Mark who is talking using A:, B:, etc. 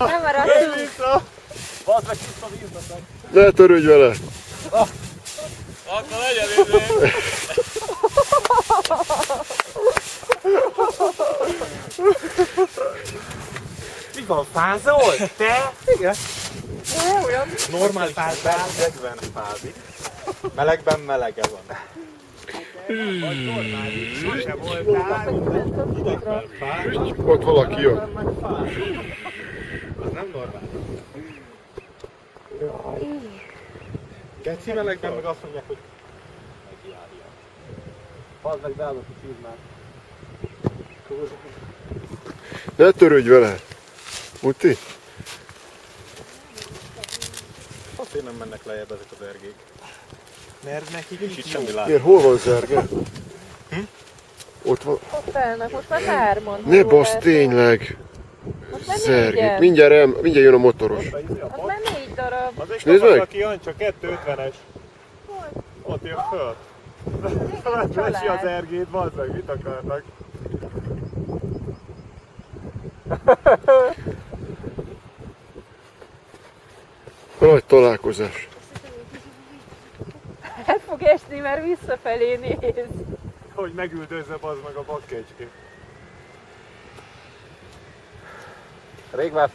A: Nem maradtunk.
B: Bazd meg, tiszta vízbe.
C: Ne törődj vele!
B: Akkor legyen izé. Mi van, fázol? Te? Igen. Olyan normális fázban melegben fázik. Melegben melege van. Vagy normális, sose voltál. Idegben fázik.
C: Ott valaki jön.
B: Az nem normális. Geci melegben meg azt mondják, hogy megjárja. Bazd meg, beállok a tízmár.
C: Ne törődj vele! Muti?
B: Azért nem mennek lejjebb ezek az ergék. Mert nekik nincs itt semmi látni.
C: Miért? Hol van Zerge? Ott van.
A: Ott felnek, most már 3-on.
C: Ne basz, tényleg!
A: Most már
C: Zergék.
A: 4-en.
C: Mindjárt jön a motoros.
A: Az már 4 darab.
B: Az egy
C: Nézd meg!
B: aki jön, csak 250-es. Ott jön föl. Vesi az ergét, bazd meg, mit akarnak?
C: Nagy találkozás.
A: El fog esni, mert visszafelé néz.
B: Hogy megüldözze bazd meg a bakkecskét. Rég már